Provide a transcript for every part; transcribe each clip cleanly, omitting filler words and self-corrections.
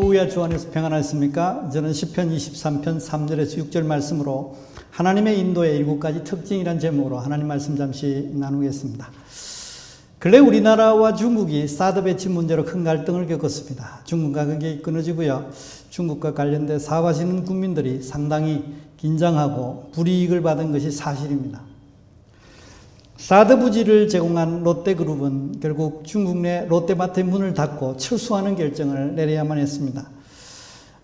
할렐루야, 주 안에서 평안하십니까? 저는 시편 23편 3절에서 6절 말씀으로 하나님의 인도의 7가지 특징이란 제목으로 하나님 말씀 잠시 나누겠습니다. 근래 우리나라와 중국이 사드 배치 문제로 큰 갈등을 겪었습니다. 중국과 관계가 끊어지고요. 중국과 관련돼 사업하시는 국민들이 상당히 긴장하고 불이익을 받은 것이 사실입니다. 사드 부지를 제공한 롯데그룹은 결국 중국 내 롯데마트의 문을 닫고 철수하는 결정을 내려야만 했습니다.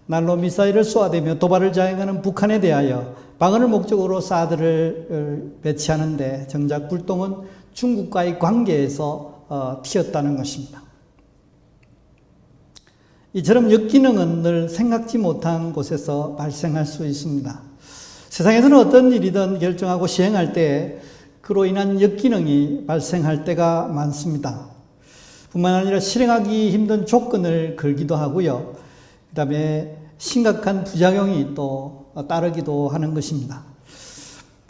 날로 미사일을 쏘아대며 도발을 자행하는 북한에 대하여 방어를 목적으로 사드를 배치하는데 정작 불똥은 중국과의 관계에서 튀었다는 것입니다. 이처럼 역기능은 늘 생각지 못한 곳에서 발생할 수 있습니다. 세상에서는 어떤 일이든 결정하고 시행할 때 그로 인한 역기능이 발생할 때가 많습니다. 뿐만 아니라 실행하기 힘든 조건을 걸기도 하고요. 그 다음에 심각한 부작용이 또 따르기도 하는 것입니다.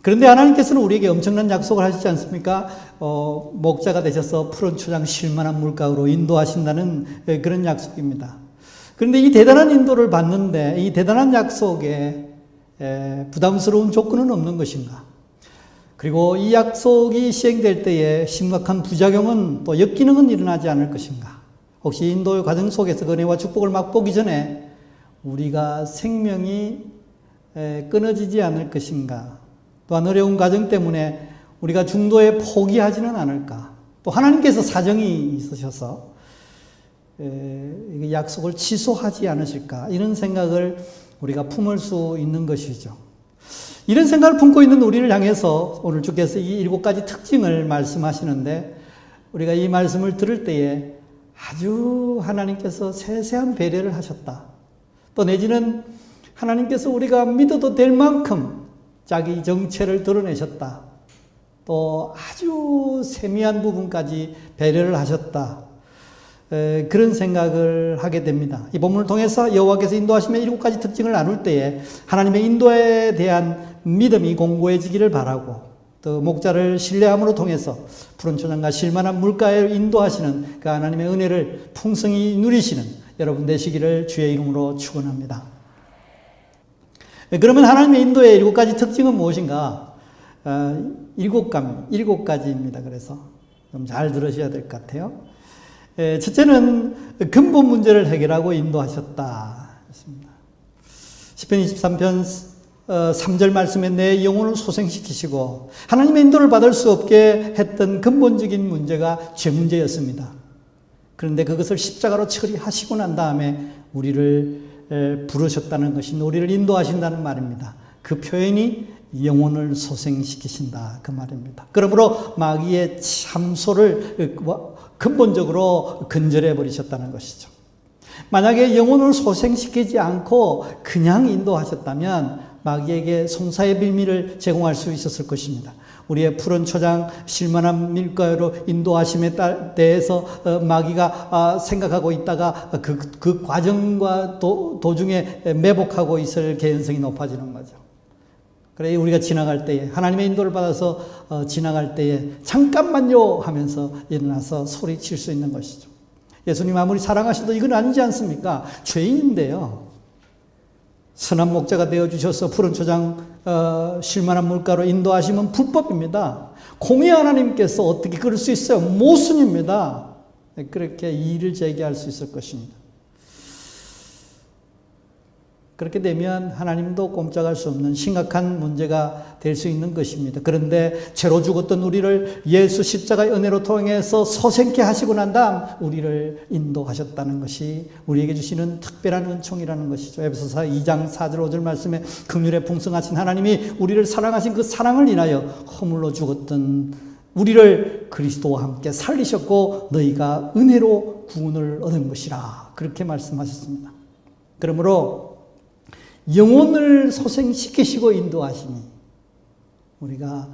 그런데 하나님께서는 우리에게 엄청난 약속을 하시지 않습니까? 목자가 되셔서 푸른 초장 쉴만한 물가로 인도하신다는 그런 약속입니다. 그런데 이 대단한 인도를 받는데 이 대단한 약속에 부담스러운 조건은 없는 것인가? 그리고 이 약속이 시행될 때에 심각한 부작용은 또 역기능은 일어나지 않을 것인가? 혹시 인도의 과정 속에서 은혜와 축복을 맛보기 전에 우리가 생명이 끊어지지 않을 것인가? 또한 어려운 과정 때문에 우리가 중도에 포기하지는 않을까? 또 하나님께서 사정이 있으셔서 약속을 취소하지 않으실까? 이런 생각을 우리가 품을 수 있는 것이죠. 이런 생각을 품고 있는 우리를 향해서 오늘 주께서 이 7가지 특징을 말씀하시는데 우리가 이 말씀을 들을 때에 아주 하나님께서 세세한 배려를 하셨다. 또 내지는 하나님께서 우리가 믿어도 될 만큼 자기 정체를 드러내셨다. 또 아주 세미한 부분까지 배려를 하셨다. 그런 생각을 하게 됩니다. 이 본문을 통해서 여호와께서 인도하시며 7가지 특징을 나눌 때에 하나님의 인도에 대한 믿음이 공고해지기를 바라고 또 목자를 신뢰함으로 통해서 푸른 초장과 쉴만한 물가에 인도하시는 그 하나님의 은혜를 풍성히 누리시는 여러분 되시기를 주의 이름으로 축원합니다. 그러면 하나님의 인도의 7가지 특징은 무엇인가? 7가지입니다. 그래서 좀 잘 들으셔야 될 것 같아요. 첫째는 근본 문제를 해결하고 인도하셨다. 시편 23편 3절 말씀에 내 영혼을 소생시키시고 하나님의 인도를 받을 수 없게 했던 근본적인 문제가 죄 문제였습니다. 그런데 그것을 십자가로 처리하시고 난 다음에 우리를 부르셨다는 것이 우리를 인도하신다는 말입니다. 그 표현이 영혼을 소생시키신다 그 말입니다. 그러므로 마귀의 참소를 근본적으로 근절해 버리셨다는 것이죠. 만약에 영혼을 소생시키지 않고 그냥 인도하셨다면 마귀에게 송사의 빌미를 제공할 수 있었을 것입니다. 우리의 푸른 초장 쉴만한 밀가로 인도하심에 대해서 마귀가 생각하고 있다가 그 과정과 도중에 매복하고 있을 개연성이 높아지는 거죠. 그래 우리가 지나갈 때에 하나님의 인도를 받아서 지나갈 때에 잠깐만요 하면서 일어나서 소리칠 수 있는 것이죠. 예수님 아무리 사랑하셔도 이건 아니지 않습니까? 죄인인데요. 선한 목자가 되어주셔서 푸른 초장 쉴만한 물가로 인도하시면 불법입니다. 공의 하나님께서 어떻게 그럴 수 있어요? 모순입니다. 그렇게 이의를 제기할 수 있을 것입니다. 그렇게 되면 하나님도 꼼짝할 수 없는 심각한 문제가 될 수 있는 것입니다. 그런데 죄로 죽었던 우리를 예수 십자가의 은혜로 통해서 소생케 하시고 난 다음 우리를 인도하셨다는 것이 우리에게 주시는 특별한 은총이라는 것이죠. 에베소서 2장 4절 5절 말씀에 긍휼에 풍성하신 하나님이 우리를 사랑하신 그 사랑을 인하여 허물로 죽었던 우리를 그리스도와 함께 살리셨고 너희가 은혜로 구원을 얻은 것이라 그렇게 말씀하셨습니다. 그러므로 영혼을 소생시키시고 인도하시니 우리가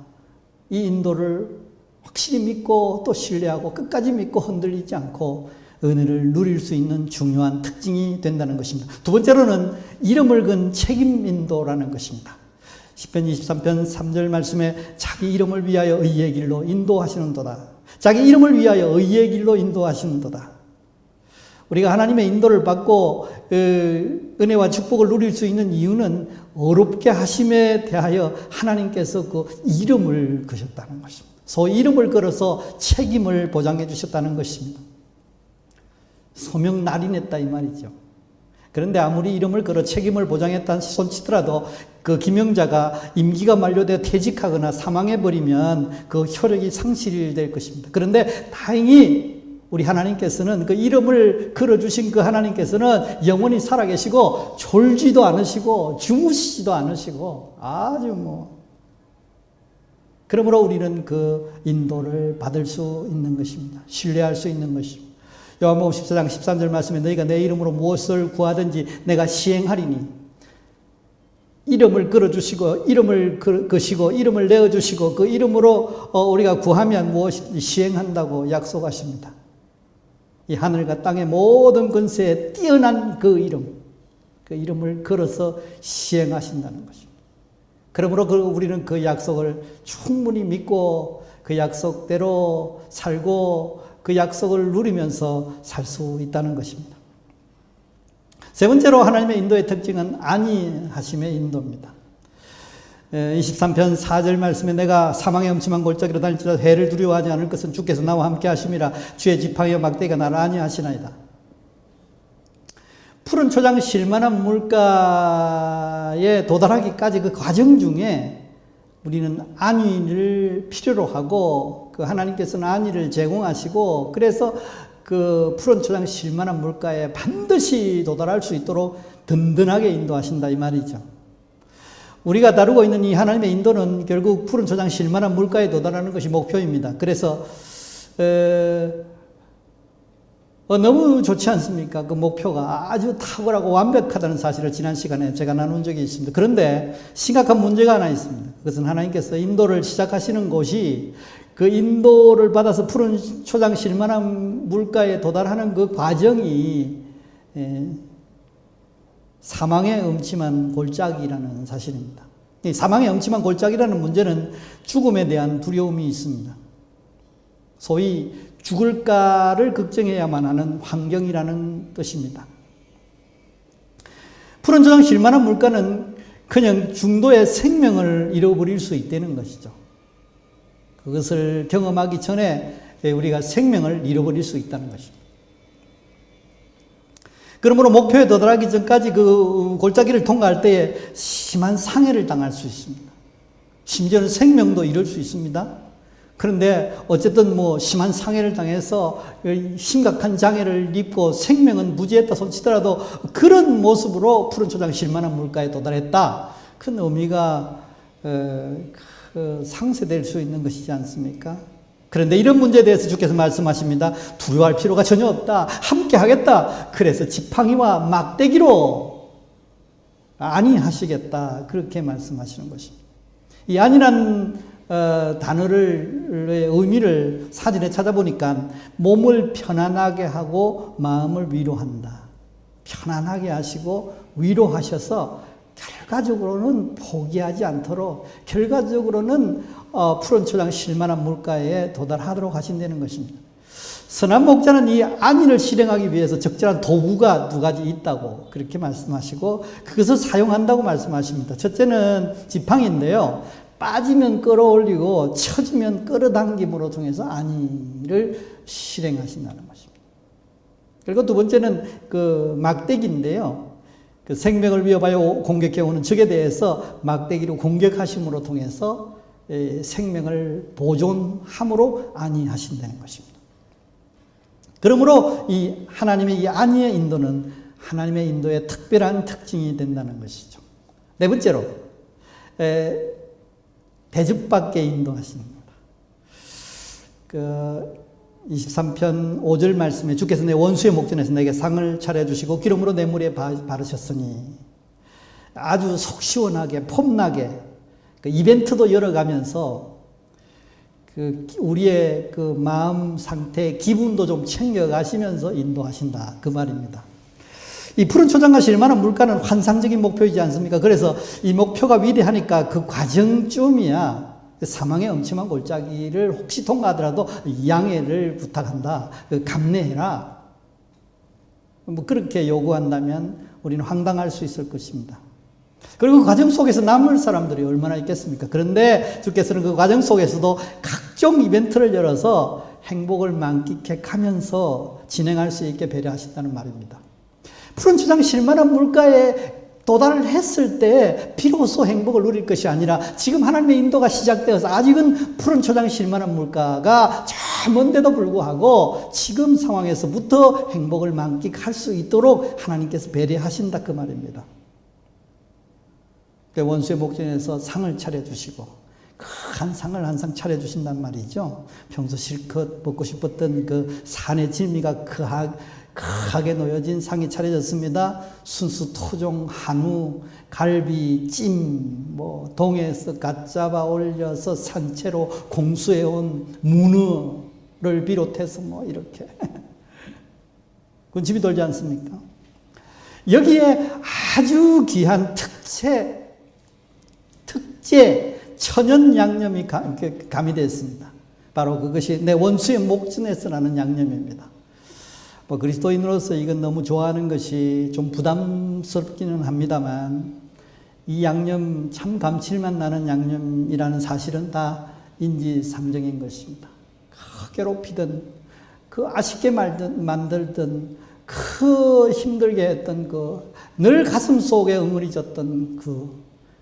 이 인도를 확실히 믿고 또 신뢰하고 끝까지 믿고 흔들리지 않고 은혜를 누릴 수 있는 중요한 특징이 된다는 것입니다. 두 번째로는 이름을 건 책임 인도라는 것입니다. 시편 23편 3절 말씀에 자기 이름을 위하여 의의 길로 인도하시는도다. 자기 이름을 위하여 의의 길로 인도하시는도다. 우리가 하나님의 인도를 받고 은혜와 축복을 누릴 수 있는 이유는 어렵게 하심에 대하여 하나님께서 그 이름을 거셨다는 것입니다. 소위 이름을 걸어서 책임을 보장해 주셨다는 것입니다. 소명 날인했다 이 말이죠. 그런데 아무리 이름을 걸어 책임을 보장했다 손치더라도 그 김영자가 임기가 만료되어 퇴직하거나 사망해버리면 그 효력이 상실될 것입니다. 그런데 다행히 우리 하나님께서는 그 이름을 걸어주신 그 하나님께서는 영원히 살아계시고 졸지도 않으시고 주무시지도 않으시고 아주 그러므로 우리는 그 인도를 받을 수 있는 것입니다. 신뢰할 수 있는 것입니다. 요한복음 14장 13절 말씀에 너희가 내 이름으로 무엇을 구하든지 내가 시행하리니 이름을 걸어주시고 이름을 거시고 이름을 내어주시고 그 이름으로 우리가 구하면 무엇이든지 시행한다고 약속하십니다. 이 하늘과 땅의 모든 권세에 뛰어난 그 이름을 걸어서 시행하신다는 것입니다. 그러므로 우리는 그 약속을 충분히 믿고 그 약속대로 살고 그 약속을 누리면서 살 수 있다는 것입니다. 세 번째로 하나님의 인도의 특징은 안위하심의 인도입니다. 23편 4절 말씀에 내가 사망의 음침한 골짜기로 다닐지라도 해를 두려워하지 않을 것은 주께서 나와 함께 하심이라 주의 지팡이와 막대기가 나를 안위하시나이다. 푸른 초장 실만한 물가에 도달하기까지 그 과정 중에 우리는 안위를 필요로 하고 그 하나님께서는 안위를 제공하시고 그래서 그 푸른 초장 실만한 물가에 반드시 도달할 수 있도록 든든하게 인도하신다 이 말이죠. 우리가 다루고 있는 이 하나님의 인도는 결국 푸른 초장 실만한 물가에 도달하는 것이 목표입니다. 그래서 너무 좋지 않습니까? 그 목표가 아주 탁월하고 완벽하다는 사실을 지난 시간에 제가 나눈 적이 있습니다. 그런데 심각한 문제가 하나 있습니다. 그것은 하나님께서 인도를 시작하시는 곳이 그 인도를 받아서 푸른 초장 실만한 물가에 도달하는 그 과정이 사망의 음침한 골짜기라는 사실입니다. 이 사망의 음침한 골짜기라는 문제는 죽음에 대한 두려움이 있습니다. 소위 죽을까를 걱정해야만 하는 환경이라는 뜻입니다. 푸른 초장 실만한 물가는 그냥 중도의 생명을 잃어버릴 수 있다는 것이죠. 그것을 경험하기 전에 우리가 생명을 잃어버릴 수 있다는 것입니다. 그러므로 목표에 도달하기 전까지 그 골짜기를 통과할 때에 심한 상해를 당할 수 있습니다. 심지어는 생명도 잃을 수 있습니다. 그런데 어쨌든 심한 상해를 당해서 심각한 장애를 입고 생명은 무지했다 손치더라도 그런 모습으로 푸른 초장 실만한 물가에 도달했다. 큰 의미가 상쇄될 수 있는 것이지 않습니까? 그런데 이런 문제에 대해서 주께서 말씀하십니다. 두려워할 필요가 전혀 없다. 함께 하겠다. 그래서 지팡이와 막대기로 안위하시겠다. 그렇게 말씀하시는 것입니다. 이 안이란 단어의 의미를 사전에 찾아보니까 몸을 편안하게 하고 마음을 위로한다. 편안하게 하시고 위로하셔서 결과적으로는 포기하지 않도록 결과적으로는 푸른 초장 실만한 물가에 도달하도록 하신다는 것입니다. 선한 목자는 이 안위를 실행하기 위해서 적절한 도구가 두 가지 있다고 그렇게 말씀하시고 그것을 사용한다고 말씀하십니다. 첫째는 지팡이인데요. 빠지면 끌어올리고 처지면 끌어당김으로 통해서 안위를 실행하신다는 것입니다. 그리고 두 번째는 그 막대기인데요. 그 생명을 위협하여 공격해오는 적에 대해서 막대기로 공격하심으로 통해서 생명을 보존함으로 안위하신다는 것입니다. 그러므로 이 하나님의 이 안위의 인도는 하나님의 인도의 특별한 특징이 된다는 것이죠. 네 번째로 대접받게 인도하십니다. 23편 5절 말씀에 주께서 내 원수의 목전에서 내게 상을 차려주시고 기름으로 내 머리에 바르셨으니 아주 속 시원하게 폼나게 그 이벤트도 열어가면서 우리의 그 마음 상태 기분도 좀 챙겨가시면서 인도하신다 그 말입니다. 이 푸른 초장과 실만한 물가는 환상적인 목표이지 않습니까? 그래서 이 목표가 위대하니까 그 과정쯤이야 사망의 음침한 골짜기를 혹시 통과하더라도 양해를 부탁한다. 감내해라. 뭐 그렇게 요구한다면 우리는 황당할 수 있을 것입니다. 그리고 그 과정 속에서 남을 사람들이 얼마나 있겠습니까? 그런데 주께서는 그 과정 속에서도 각종 이벤트를 열어서 행복을 만끽해 가면서 진행할 수 있게 배려하신다는 말입니다. 푸른 초장 실만한 물가에 도달을 했을 때 비로소 행복을 누릴 것이 아니라 지금 하나님의 인도가 시작되어서 아직은 푸른 초장 실만한 물가가 저 먼데도 불구하고 지금 상황에서부터 행복을 만끽할 수 있도록 하나님께서 배려하신다 그 말입니다. 원수의 목전에서 상을 차려주시고 큰 상을 항상 차려주신단 말이죠. 평소 실컷 먹고 싶었던 그 산의 질미가 크게 놓여진 상이 차려졌습니다. 순수, 토종, 한우, 갈비, 찜, 동에서 갓 잡아 올려서 산채로 공수해온 문어를 비롯해서 이렇게 군침이 돌지 않습니까? 여기에 아주 귀한 특제 천연 양념이 가미되어 있습니다. 바로 그것이 내 원수의 목전에서 나는 양념입니다. 그리스도인으로서 이건 너무 좋아하는 것이 좀 부담스럽기는 합니다만 이 양념 참 감칠맛 나는 양념이라는 사실은 다 인지상정인 것입니다. 괴롭히던 그 아쉽게 만들던 그 힘들게 했던 늘 가슴 속에 응어리졌던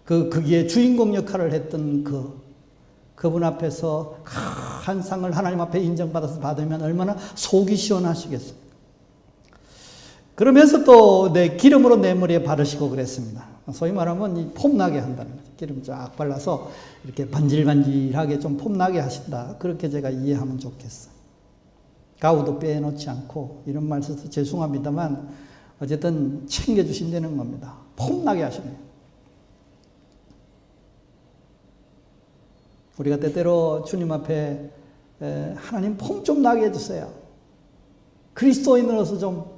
거기에 주인공 역할을 했던 그분 앞에서 한 상을 하나님 앞에 인정받아서 받으면 얼마나 속이 시원하시겠습니까? 그러면서 또 내 기름으로 내 머리에 바르시고 그랬습니다. 소위 말하면 이 폼나게 한다는 거죠. 기름 쫙 발라서 이렇게 반질반질하게 좀 폼나게 하신다. 그렇게 제가 이해하면 좋겠어요. 가우도 빼놓지 않고 이런 말 써서 죄송합니다만 어쨌든 챙겨주신다는 겁니다. 폼나게 하시네요. 우리가 때때로 주님 앞에 하나님 폼 좀 나게 해주세요. 그리스도인으로서 좀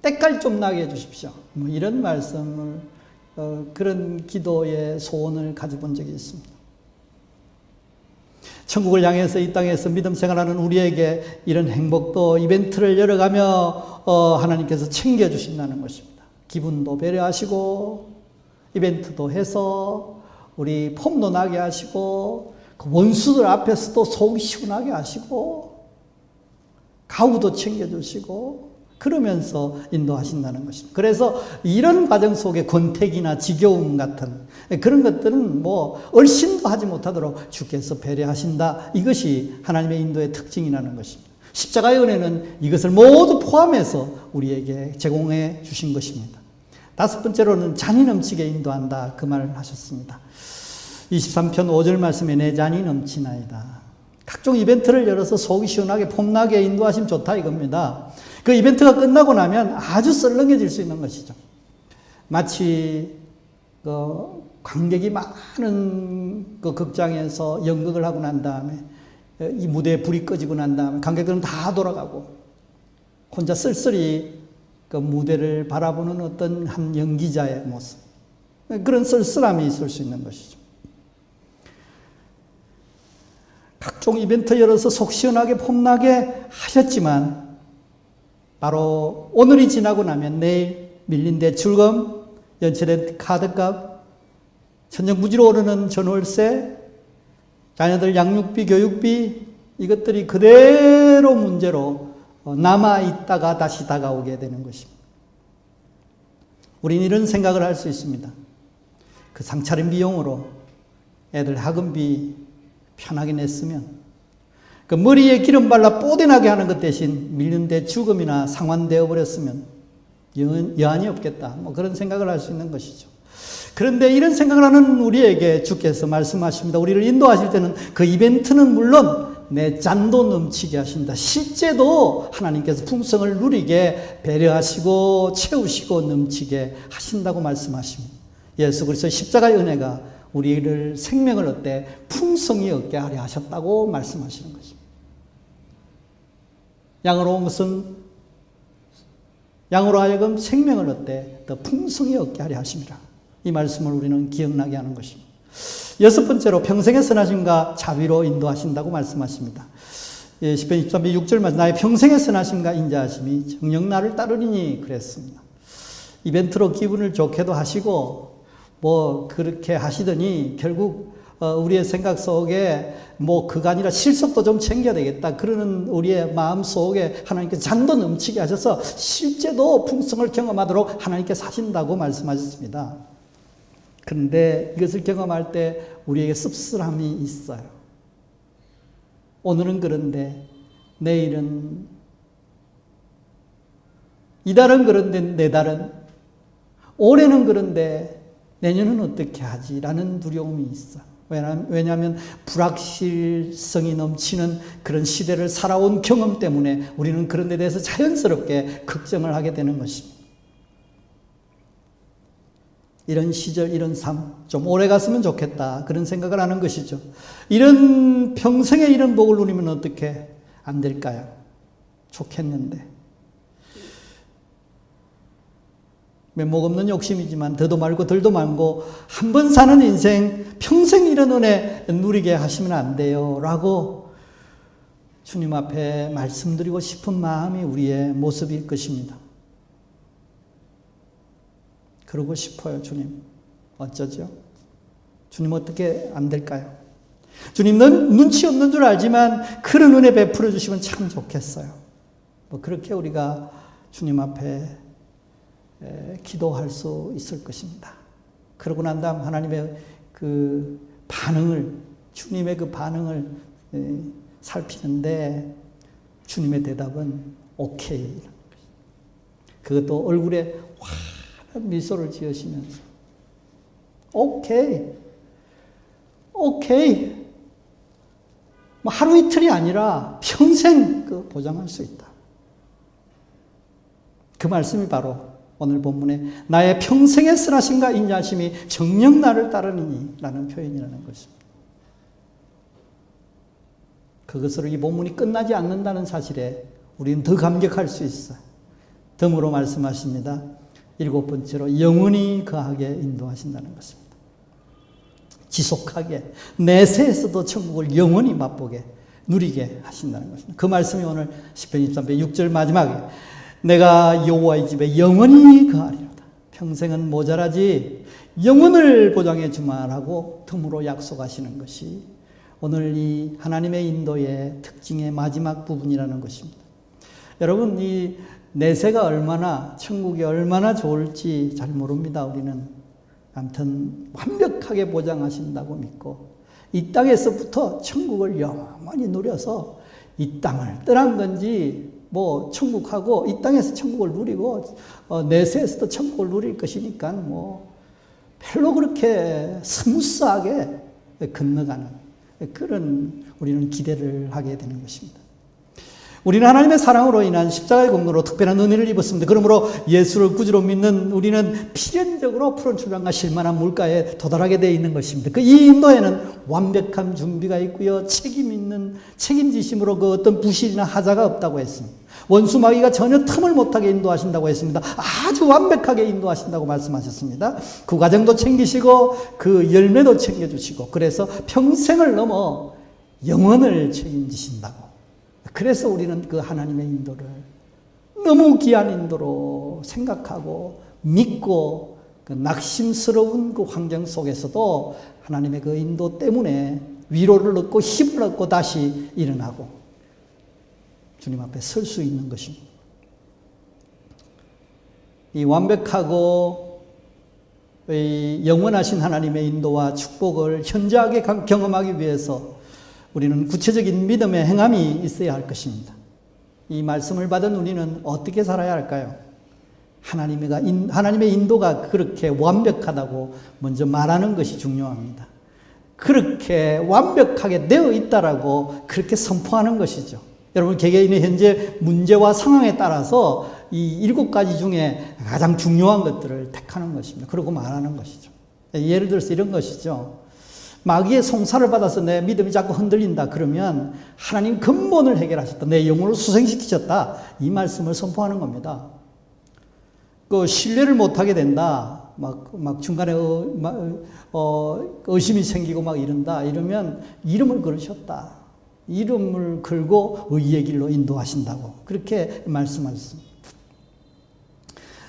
때깔 좀 나게 해주십시오. 이런 말씀을 그런 기도의 소원을 가져본 적이 있습니다. 천국을 향해서 이 땅에서 믿음 생활하는 우리에게 이런 행복도 이벤트를 열어가며 하나님께서 챙겨주신다는 것입니다. 기분도 배려하시고 이벤트도 해서 우리 폼도 나게 하시고 그 원수들 앞에서도 속 시원하게 하시고 가구도 챙겨주시고 그러면서 인도하신다는 것입니다. 그래서 이런 과정 속에 권태기나 지겨움 같은 그런 것들은 얼씬도 하지 못하도록 주께서 배려하신다. 이것이 하나님의 인도의 특징이라는 것입니다. 십자가의 은혜는 이것을 모두 포함해서 우리에게 제공해 주신 것입니다. 다섯 번째로는 잔이 넘치게 인도한다. 그 말을 하셨습니다. 23편 5절 말씀에 내 잔이 넘치나이다. 각종 이벤트를 열어서 속이 시원하게 폼나게 인도하시면 좋다 이겁니다. 그 이벤트가 끝나고 나면 아주 썰렁해질 수 있는 것이죠. 마치 관객이 많은 그 극장에서 연극을 하고 난 다음에 이 무대에 불이 꺼지고 난 다음에 관객들은 다 돌아가고 혼자 쓸쓸히 그 무대를 바라보는 어떤 한 연기자의 모습, 그런 쓸쓸함이 있을 수 있는 것이죠. 각종 이벤트 열어서 속 시원하게 폼나게 하셨지만 바로 오늘이 지나고 나면 내일 밀린 대출금, 연체된 카드값, 천정부지로 오르는 전월세, 자녀들 양육비, 교육비 이것들이 그대로 문제로 남아있다가 다시 다가오게 되는 것입니다. 우리는 이런 생각을 할 수 있습니다. 그 상차림 비용으로 애들 학원비 편하게 냈으면 그 머리에 기름 발라 뽀대나게 하는 것 대신 밀린 대출금이나 상환되어 버렸으면 여한이 없겠다. 그런 생각을 할 수 있는 것이죠. 그런데 이런 생각을 하는 우리에게 주께서 말씀하십니다. 우리를 인도하실 때는 그 이벤트는 물론 내 잔도 넘치게 하신다. 실제도 하나님께서 풍성을 누리게 배려하시고 채우시고 넘치게 하신다고 말씀하십니다. 예수 그리스도의 십자가의 은혜가 우리를 생명을 얻되 풍성히 얻게 하려 하셨다고 말씀하시는 것입니다. 양으로 온 것은 양으로 하여금 생명을 얻되 더 풍성히 얻게 하려 하심이라. 이 말씀을 우리는 기억나게 하는 것입니다. 여섯 번째로 평생의 선하심과 자비로 인도하신다고 말씀하십니다. 10편 23편 6절 말씀, 나의 평생의 선하심과 인자하심이 정녕 나를 따르리니 그랬습니다. 이벤트로 기분을 좋게도 하시고 뭐 그렇게 하시더니 결국 우리의 생각 속에 뭐 그가 아니라 실속도 좀 챙겨야 되겠다 그러는 우리의 마음 속에 하나님께서 잔도 넘치게 하셔서 실제도 풍성을 경험하도록 하나님께서 하신다고 말씀하셨습니다. 그런데 이것을 경험할 때 우리에게 씁쓸함이 있어요. 오늘은 그런데 내일은, 이달은 그런데 내달은, 올해는 그런데 내년은 어떻게 하지? 라는 두려움이 있어. 왜냐하면 불확실성이 넘치는 그런 시대를 살아온 경험 때문에 우리는 그런 데 대해서 자연스럽게 걱정을 하게 되는 것입니다. 이런 시절, 이런 삶, 좀 오래 갔으면 좋겠다. 그런 생각을 하는 것이죠. 이런 평생에 이런 복을 누리면 어떻게 안 될까요? 좋겠는데. 면목 없는 욕심이지만 더도 말고 덜도 말고 한 번 사는 인생 평생 이런 은혜 누리게 하시면 안 돼요. 라고 주님 앞에 말씀드리고 싶은 마음이 우리의 모습일 것입니다. 그러고 싶어요, 주님. 어쩌죠? 주님 어떻게 안 될까요? 주님, 넌 눈치 없는 줄 알지만 그런 은혜 베풀어 주시면 참 좋겠어요. 뭐 그렇게 우리가 주님 앞에 기도할 수 있을 것입니다. 그러고 난 다음 하나님의 그 반응을, 주님의 그 반응을 살피는데 주님의 대답은 오케이. 그것도 얼굴에 환한 미소를 지으시면서 오케이. 오케이. 뭐 하루 이틀이 아니라 평생 그 보장할 수 있다. 그 말씀이 바로 오늘 본문에 나의 평생의 선하심과 인자하심이 정녕 나를 따르니 라는 표현이라는 것입니다. 그것으로 이 본문이 끝나지 않는다는 사실에 우리는 더 감격할 수 있어요. 덤으로 말씀하십니다. 7번째로 영원히 거하게 인도하신다는 것입니다. 지속하게 내세에서도 천국을 영원히 맛보게 누리게 하신다는 것입니다. 그 말씀이 오늘 시편 23편 6절 마지막에 내가 여호와의 집에 영원히 거하리로다. 평생은 모자라지 영원을 보장해 주마라고 덤으로 약속하시는 것이 오늘 이 하나님의 인도의 특징의 마지막 부분이라는 것입니다. 여러분, 이 내세가 얼마나, 천국이 얼마나 좋을지 잘 모릅니다. 우리는 아무튼 완벽하게 보장하신다고 믿고 이 땅에서부터 천국을 영원히 누려서 이 땅을 떠난 건지 뭐 천국하고 이 땅에서 천국을 누리고 내세에서도 천국을 누릴 것이니까 뭐 별로 그렇게 스무스하게 건너가는 그런 우리는 기대를 하게 되는 것입니다. 우리는 하나님의 사랑으로 인한 십자가의 공로로 특별한 은혜를 입었습니다. 그러므로 예수를 구주로 믿는 우리는 필연적으로 푸른 출발과 실만한 물가에 도달하게 되어 있는 것입니다. 그 이 인도에는 완벽한 준비가 있고요. 책임지심으로 그 어떤 부실이나 하자가 없다고 했습니다. 원수 마귀가 전혀 틈을 못하게 인도하신다고 했습니다. 아주 완벽하게 인도하신다고 말씀하셨습니다. 그 과정도 챙기시고 그 열매도 챙겨주시고 그래서 평생을 넘어 영원을 책임지신다고. 그래서 우리는 그 하나님의 인도를 너무 귀한 인도로 생각하고 믿고 그 낙심스러운 그 환경 속에서도 하나님의 그 인도 때문에 위로를 얻고 힘을 얻고 다시 일어나고 주님 앞에 설 수 있는 것입니다. 이 완벽하고 이 영원하신 하나님의 인도와 축복을 현저하게 경험하기 위해서 우리는 구체적인 믿음의 행함이 있어야 할 것입니다. 이 말씀을 받은 우리는 어떻게 살아야 할까요? 하나님의 인도가 그렇게 완벽하다고 먼저 말하는 것이 중요합니다. 그렇게 완벽하게 되어 있다라고 그렇게 선포하는 것이죠. 여러분, 개개인의 현재 문제와 상황에 따라서 이 7가지 중에 가장 중요한 것들을 택하는 것입니다. 그러고 말하는 것이죠. 예를 들어서 이런 것이죠. 마귀의 송사를 받아서 내 믿음이 자꾸 흔들린다 그러면 하나님 근본을 해결하셨다. 내 영혼을 수생시키셨다. 이 말씀을 선포하는 겁니다. 그 신뢰를 못하게 된다. 막 중간에 의심이 생기고 막 이런다. 이러면 이름을 걸으셨다. 이름을 걸고 의의 길로 인도하신다고 그렇게 말씀하셨습니다.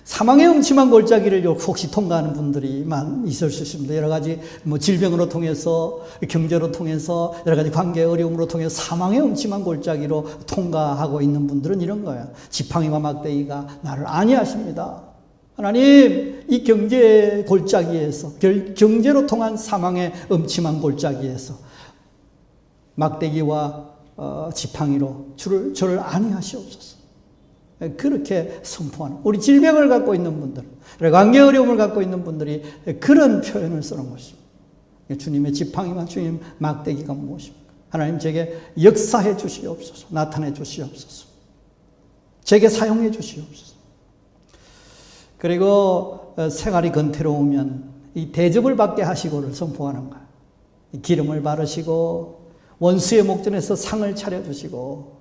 사망의 음침한 골짜기를 혹시 통과하는 분들이 있을 수 있습니다. 여러 가지 질병으로 통해서, 경제로 통해서, 여러 가지 관계 어려움으로 통해서 사망의 음침한 골짜기로 통과하고 있는 분들은 이런 거예요. 지팡이와 막대기가 나를 안위하십니다. 하나님, 이 경제 골짜기에서, 경제로 통한 사망의 음침한 골짜기에서 막대기와 지팡이로 저를 안위하시옵소서. 그렇게 선포하는, 우리 질병을 갖고 있는 분들, 관계 어려움을 갖고 있는 분들이 그런 표현을 쓰는 것입니다. 주님의 지팡이와 주님 막대기가 무엇입니까? 하나님 제게 역사해 주시옵소서. 나타내 주시옵소서. 제게 사용해 주시옵소서. 그리고 생활이 건태로우면 이 대접을 받게 하시고를 선포하는 거예요. 기름을 바르시고 원수의 목전에서 상을 차려주시고,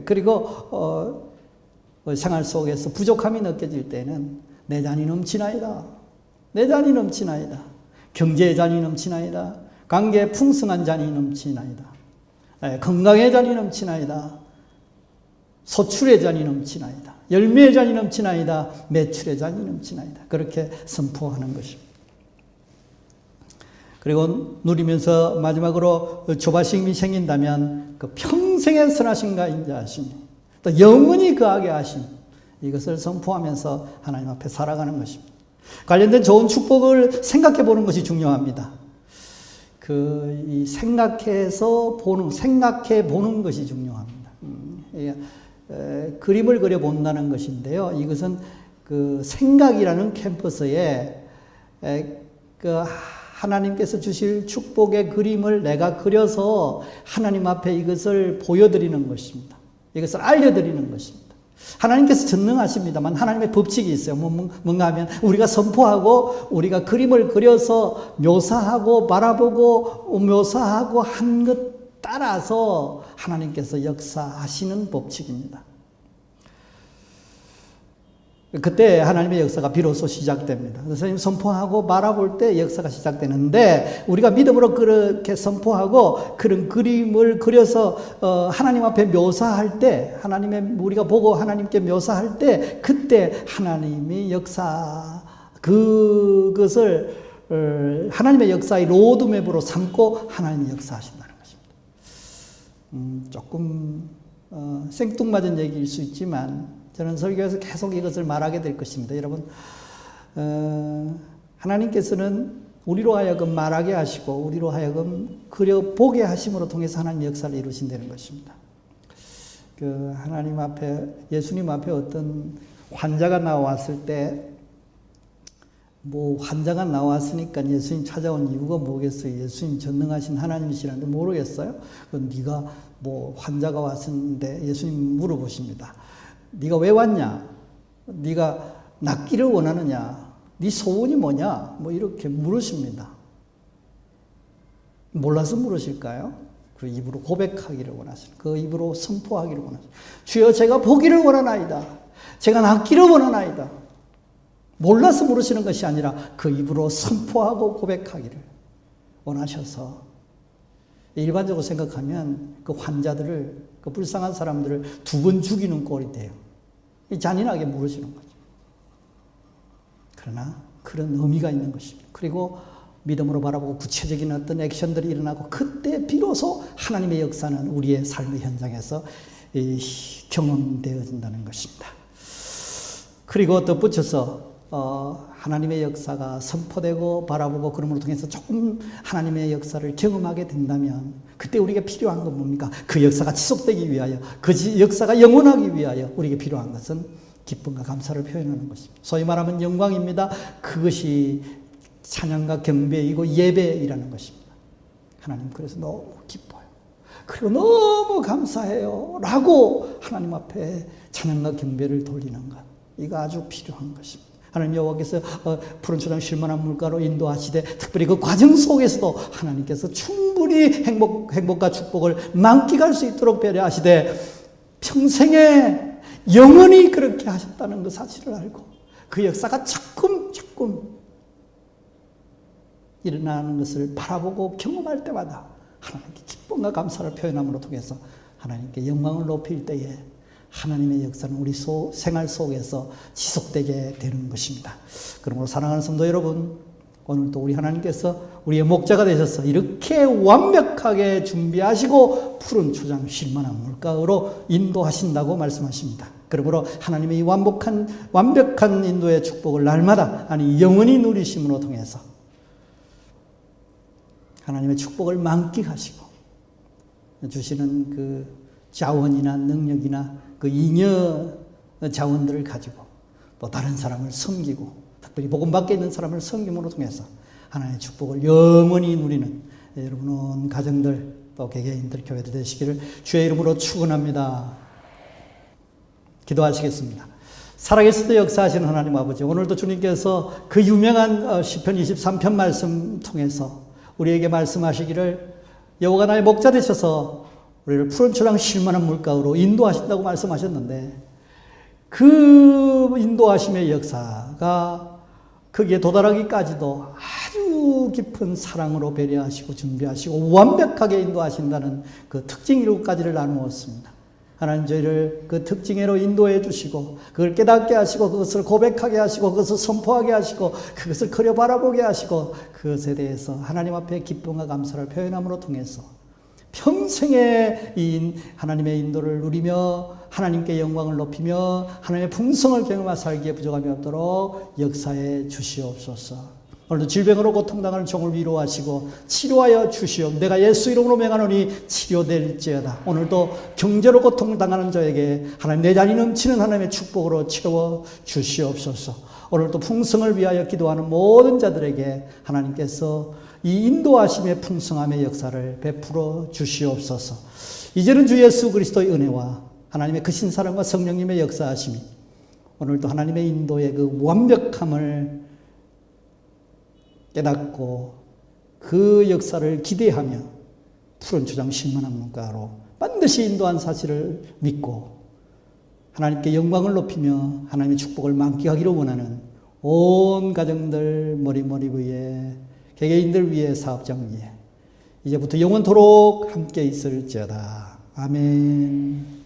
그리고 생활 속에서 부족함이 느껴질 때는 내 잔이 넘치나이다. 내 잔이 넘치나이다. 경제의 잔이 넘치나이다. 관계의 풍성한 잔이 넘치나이다. 건강의 잔이 넘치나이다. 소출의 잔이 넘치나이다. 열매의 잔이 넘치나이다. 매출의 잔이 넘치나이다. 그렇게 선포하는 것입니다. 그리고 누리면서 마지막으로 조바심이 생긴다면 그 평생의 선하신가 인자하심, 또 영원히 거하게 하심, 이것을 선포하면서 하나님 앞에 살아가는 것입니다. 관련된 좋은 축복을 생각해 보는 것이 중요합니다. 이 생각해 보는 것이 중요합니다. 그림을 그려 본다는 것인데요. 이것은 그 생각이라는 캔버스에 하나님께서 주실 축복의 그림을 내가 그려서 하나님 앞에 이것을 보여드리는 것입니다. 이것을 알려드리는 것입니다. 하나님께서 전능하십니다만 하나님의 법칙이 있어요. 뭔가 하면 우리가 선포하고 우리가 그림을 그려서 묘사하고 바라보고 묘사하고 한 것 따라서 하나님께서 역사하시는 법칙입니다. 그때 하나님의 역사가 비로소 시작됩니다. 선생님 선포하고 바라볼 때 역사가 시작되는데, 우리가 믿음으로 그렇게 선포하고 그런 그림을 그려서 하나님 앞에 묘사할 때, 우리가 보고 하나님께 묘사할 때, 그때 하나님의 그것을 하나님의 역사의 로드맵으로 삼고 하나님이 역사하신다는 것입니다. 조금 생뚱맞은 얘기일 수 있지만 저는 설교에서 계속 이것을 말하게 될 것입니다. 여러분, 하나님께서는 우리로 하여금 말하게 하시고 우리로 하여금 그려보게 하심으로 통해서 하나님 역사를 이루신다는 것입니다. 하나님 앞에, 예수님 앞에 어떤 환자가 나왔을 때, 환자가 나왔으니까 예수님 찾아온 이유가 뭐겠어요? 예수님 전능하신 하나님이시라는데 모르겠어요? 네가 환자가 왔는데 예수님 물어보십니다. 네가 왜 왔냐? 네가 낫기를 원하느냐? 네 소원이 뭐냐? 이렇게 물으십니다. 몰라서 물으실까요? 그 입으로 고백하기를 원하시는, 그 입으로 선포하기를 원하시는, 주여 제가 보기를 원하나이다. 제가 낫기를 원하나이다. 몰라서 물으시는 것이 아니라 그 입으로 선포하고 고백하기를 원하셔서, 일반적으로 생각하면 그 환자들을, 그 불쌍한 사람들을 두 번 죽이는 꼴이 돼요. 잔인하게 물으시는 거죠. 그러나 그런 의미가 있는 것입니다. 그리고 믿음으로 바라보고 구체적인 어떤 액션들이 일어나고, 그때 비로소 하나님의 역사는 우리의 삶의 현장에서 경험되어진다는 것입니다. 그리고 덧붙여서 하나님의 역사가 선포되고 바라보고 그럼으로 통해서 조금 하나님의 역사를 경험하게 된다면, 그때 우리에게 필요한 건 뭡니까? 그 역사가 지속되기 위하여, 그 역사가 영원하기 위하여 우리에게 필요한 것은 기쁨과 감사를 표현하는 것입니다. 소위 말하면 영광입니다. 그것이 찬양과 경배이고 예배이라는 것입니다. 하나님 그래서 너무 기뻐요. 그리고 너무 감사해요 라고 하나님 앞에 찬양과 경배를 돌리는 것, 이거 아주 필요한 것입니다. 하나님 여호와께서 푸른 초장 쉴만한 물가로 인도하시되, 특별히 그 과정 속에서도 하나님께서 충분히 행복과 축복을 만끽할 수 있도록 배려하시되, 평생에 영원히 그렇게 하셨다는 그 사실을 알고 그 역사가 조금 일어나는 것을 바라보고 경험할 때마다 하나님께 기쁨과 감사를 표현함으로 통해서 하나님께 영광을 높일 때에 하나님의 역사는 우리 생활 속에서 지속되게 되는 것입니다. 그러므로 사랑하는 성도 여러분, 오늘도 우리 하나님께서 우리의 목자가 되셔서 이렇게 완벽하게 준비하시고 푸른 초장 쉴만한 물가로 인도하신다고 말씀하십니다. 그러므로 하나님의 이 완벽한 인도의 축복을 날마다 영원히 누리심으로 통해서 하나님의 축복을 만끽하시고 주시는 그 자원이나 능력이나 그 잉여 자원들을 가지고 또 다른 사람을 섬기고 특별히 복음 밖에 있는 사람을 섬김으로 통해서 하나님의 축복을 영원히 누리는 여러분 온 가정들 또 개개인들 교회들 되시기를 주의 이름으로 축원합니다. 기도하시겠습니다. 살아계실 때 역사하시는 하나님 아버지, 오늘도 주님께서 그 유명한 시편 23편 말씀 통해서 우리에게 말씀하시기를 여호와가 나의 목자 되셔서 우리를 푸른 초장 쉴만한 물가로 인도하신다고 말씀하셨는데 그 인도하심의 역사가 거기에 도달하기까지도 아주 깊은 사랑으로 배려하시고 준비하시고 완벽하게 인도하신다는 그 특징 7가지를 나누었습니다. 하나님 저희를 그 특징으로 인도해 주시고 그걸 깨닫게 하시고 그것을 고백하게 하시고 그것을 선포하게 하시고 그것을 그려 바라보게 하시고 그것에 대해서 하나님 앞에 기쁨과 감사를 표현함으로 통해서 평생에 이 하나님의 인도를 누리며 하나님께 영광을 높이며 하나님의 풍성을 경험하며 살기에 부족함이 없도록 역사해 주시옵소서. 오늘도 질병으로 고통당하는 종을 위로하시고 치료하여 주시옵. 내가 예수 이름으로 명하노니 치료될지어다. 오늘도 경제로 고통당하는 자에게 하나님 내 잔이 넘치는 하나님의 축복으로 채워 주시옵소서. 오늘도 풍성을 위하여 기도하는 모든 자들에게 하나님께서 이 인도하심의 풍성함의 역사를 베풀어 주시옵소서. 이제는 주 예수 그리스도의 은혜와 하나님의 크신 사랑과 성령님의 역사하심이 오늘도 하나님의 인도의 그 완벽함을 깨닫고 그 역사를 기대하며 푸른 초장 쉴만한 물가로 반드시 인도한 사실을 믿고 하나님께 영광을 높이며 하나님의 축복을 만끽하기를 원하는 온 가정들 머리 위에 개개인들 위에 사업장 위에 이제부터 영원토록 함께 있을지어다. 아멘.